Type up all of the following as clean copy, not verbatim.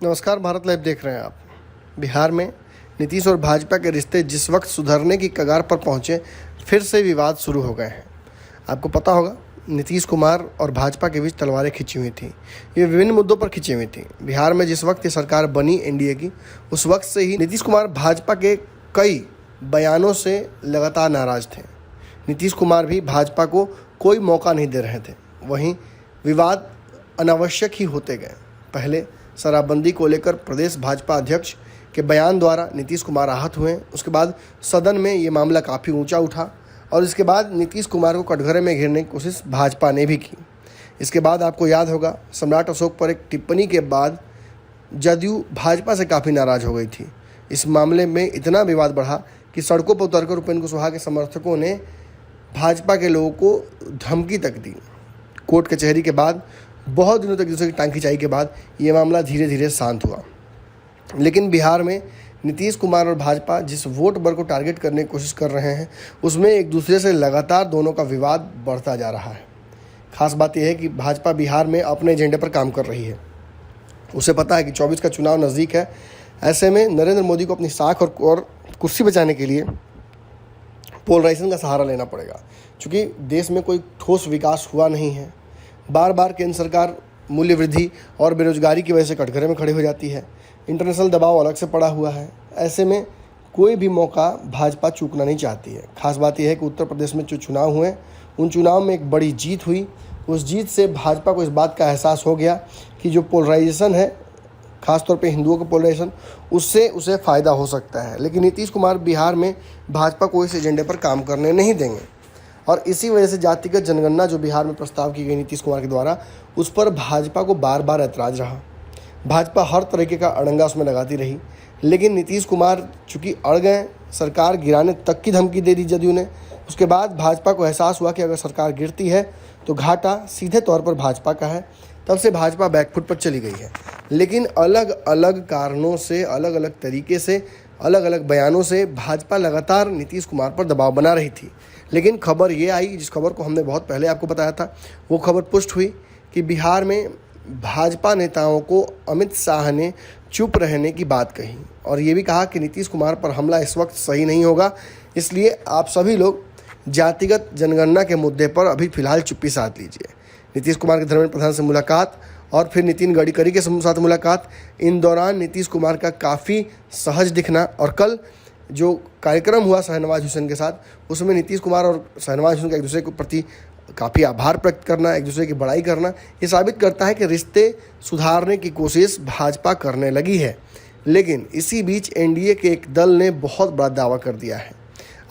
नमस्कार, भारत लाइव देख रहे हैं आप। बिहार में नीतीश और भाजपा के रिश्ते जिस वक्त सुधरने की कगार पर पहुंचे, फिर से विवाद शुरू हो गए हैं। आपको पता होगा, नीतीश कुमार और भाजपा के बीच तलवारें खिंची हुई थी। ये विभिन्न मुद्दों पर खिंची हुई थी। बिहार में जिस वक्त ये सरकार बनी एनडीए की, उस वक्त से ही नीतीश कुमार भाजपा के कई बयानों से लगातार नाराज थे। नीतीश कुमार भी भाजपा को कोई मौका नहीं दे रहे थे। वहीं विवाद अनावश्यक ही होते गए। पहले शराबबंदी को लेकर प्रदेश भाजपा अध्यक्ष के बयान द्वारा नीतीश कुमार आहत हुए। उसके बाद सदन में ये मामला काफ़ी ऊंचा उठा और इसके बाद नीतीश कुमार को कटघरे में घेरने की कोशिश भाजपा ने भी की। इसके बाद आपको याद होगा, सम्राट अशोक पर एक टिप्पणी के बाद जदयू भाजपा से काफ़ी नाराज़ हो गई थी। इस मामले में इतना विवाद बढ़ा कि सड़कों पर उतरकर उपेंद्र कुशवाहा के समर्थकों ने भाजपा के लोगों को धमकी तक दी। कोर्ट कचहरी के बाद बहुत दिनों तक दूसरे की टांग खिंचाई के बाद ये मामला धीरे धीरे शांत हुआ। लेकिन बिहार में नीतीश कुमार और भाजपा जिस वोट वर्ग को टारगेट करने की कोशिश कर रहे हैं, उसमें एक दूसरे से लगातार दोनों का विवाद बढ़ता जा रहा है। खास बात यह है कि भाजपा बिहार में अपने एजेंडे पर काम कर रही है। उसे पता है कि 24 का चुनाव नज़दीक है। ऐसे में नरेंद्र मोदी को अपनी साख और कुर्सी बचाने के लिए पोलराइजेशन का सहारा लेना पड़ेगा। क्योंकि देश में कोई ठोस विकास हुआ नहीं है। बार बार केंद्र सरकार मूल्य वृद्धि और बेरोजगारी की वजह से कटघरे में खड़ी हो जाती है। इंटरनेशनल दबाव अलग से पड़ा हुआ है। ऐसे में कोई भी मौका भाजपा चूकना नहीं चाहती है। खास बात यह है कि उत्तर प्रदेश में जो चुनाव हुए, उन चुनाव में एक बड़ी जीत हुई। उस जीत से भाजपा को इस बात का एहसास हो गया कि जो पोलराइजेशन है, खासतौर पे हिंदुओं का पोलराइजेशन, उससे उसे फ़ायदा हो सकता है। लेकिन नीतीश कुमार बिहार में भाजपा को इस एजेंडे पर काम करने नहीं देंगे और इसी वजह से जातिगत जनगणना जो बिहार में प्रस्ताव की गई नीतीश कुमार के द्वारा, उस पर भाजपा को बार बार ऐतराज़ रहा। भाजपा हर तरीके का अड़ंगा उसमें लगाती रही। लेकिन नीतीश कुमार चूँकि अड़ गए, सरकार गिराने तक की धमकी दे दी जदयू ने। उसके बाद भाजपा को एहसास हुआ कि अगर सरकार गिरती है तो घाटा सीधे तौर पर भाजपा का है। तब से भाजपा बैकफुट पर चली गई है। लेकिन अलग अलग कारणों से, अलग अलग तरीके से, अलग अलग बयानों से भाजपा लगातार नीतीश कुमार पर दबाव बना रही थी। लेकिन खबर ये आई, जिस खबर को हमने बहुत पहले आपको बताया था, वो खबर पुष्ट हुई कि बिहार में भाजपा नेताओं को अमित शाह ने चुप रहने की बात कही और ये भी कहा कि नीतीश कुमार पर हमला इस वक्त सही नहीं होगा। इसलिए आप सभी लोग जातिगत जनगणना के मुद्दे पर अभी फिलहाल चुप्पी साध लीजिए। नीतीश कुमार के धर्मेंद्र प्रधान से मुलाकात और फिर नितिन गडकरी के साथ मुलाकात, इन दौरान नीतीश कुमार का काफ़ी सहज दिखना और कल जो कार्यक्रम हुआ शहनवाज हुसैन के साथ, उसमें नीतीश कुमार और शहनवाज हुसैन का एक दूसरे के प्रति काफ़ी आभार व्यक्त करना, एक दूसरे की बड़ाई करना, ये साबित करता है कि रिश्ते सुधारने की कोशिश भाजपा करने लगी है। लेकिन इसी बीच एनडीए के एक दल ने बहुत बड़ा दावा कर दिया है।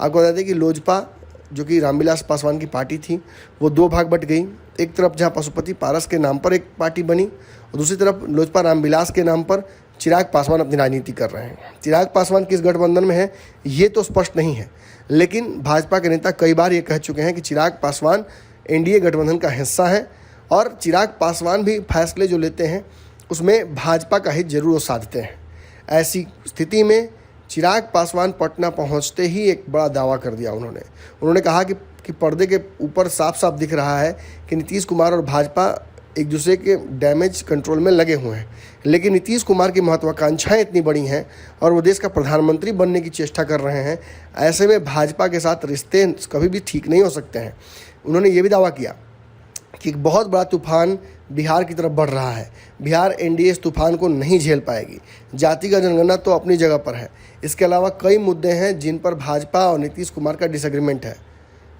आपको बता दें कि लोजपा, जो कि रामविलास पासवान की पार्टी थी, वो दो भाग बट गई। एक तरफ जहां पशुपति पारस के नाम पर एक पार्टी बनी और दूसरी तरफ लोजपा रामविलास के नाम पर चिराग पासवान अपनी राजनीति कर रहे हैं। चिराग पासवान किस गठबंधन में है ये तो स्पष्ट नहीं है, लेकिन भाजपा के नेता कई बार ये कह चुके हैं कि चिराग पासवान एनडीए गठबंधन का हिस्सा है और चिराग पासवान भी फैसले जो लेते हैं उसमें भाजपा का हित जरूर साधते हैं। ऐसी स्थिति में चिराग पासवान पटना पहुंचते ही एक बड़ा दावा कर दिया उन्होंने कहा कि पर्दे के ऊपर साफ साफ दिख रहा है कि नीतीश कुमार और भाजपा एक दूसरे के डैमेज कंट्रोल में लगे हुए हैं। लेकिन नीतीश कुमार की महत्वाकांक्षाएं इतनी बड़ी हैं और वो देश का प्रधानमंत्री बनने की चेष्टा कर रहे हैं। ऐसे में भाजपा के साथ रिश्ते कभी भी ठीक नहीं हो सकते हैं। उन्होंने ये भी दावा किया कि एक बहुत बड़ा तूफान बिहार की तरफ बढ़ रहा है। बिहार एनडीए इस तूफान को नहीं झेल पाएगी। जातिगत जनगणना तो अपनी जगह पर है, इसके अलावा कई मुद्दे हैं जिन पर भाजपा और नीतीश कुमार का डिसएग्रीमेंट है।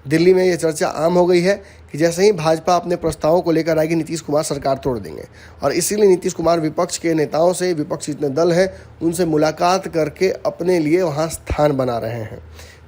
दिल्ली में ये चर्चा आम हो गई है कि जैसे ही भाजपा अपने प्रस्तावों को लेकर आएगी, नीतीश कुमार सरकार तोड़ देंगे और इसीलिए नीतीश कुमार विपक्ष के नेताओं से, विपक्ष जितने दल हैं उनसे मुलाकात करके अपने लिए वहाँ स्थान बना रहे हैं।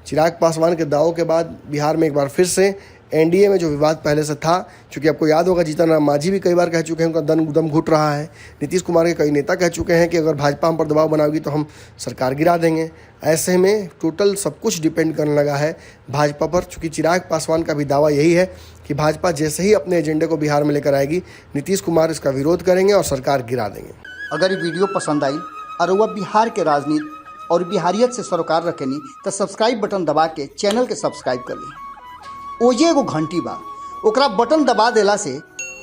चिराग पासवान के दावों के बाद बिहार में एक बार फिर से एनडीए में जो विवाद पहले से था, क्योंकि आपको याद होगा जीतन राम मांझी भी कई बार कह चुके हैं उनका दम घुट रहा है। नीतीश कुमार के कई नेता कह चुके हैं कि अगर भाजपा हम पर दबाव बनाएगी तो हम सरकार गिरा देंगे। ऐसे में टोटल सब कुछ डिपेंड करने लगा है भाजपा पर। चूँकि चिराग पासवान का भी दावा यही है कि भाजपा जैसे ही अपने एजेंडे को बिहार में लेकर आएगी, नीतीश कुमार इसका विरोध करेंगे और सरकार गिरा देंगे। अगर ये वीडियो पसंद आई और वह बिहार के राजनीति और बिहारियत से सरोकार रखेनी तो सब्सक्राइब बटन दबा के चैनल के सब्सक्राइब कर ली। ओजे एगो घंटी बा, ओकरा बटन दबा देला से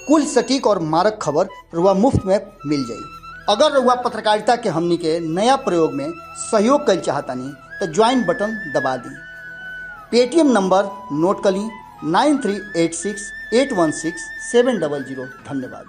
कुल सटीक और मारक खबर रुआ मुफ्त में मिल जाई। अगर रउआ पत्रकारिता के हमनी के नया प्रयोग में सहयोग कर चाहतानी तो ज्वाइन बटन दबा दी। पेटीएम नंबर नोट कर ली 9386816700। धन्यवाद।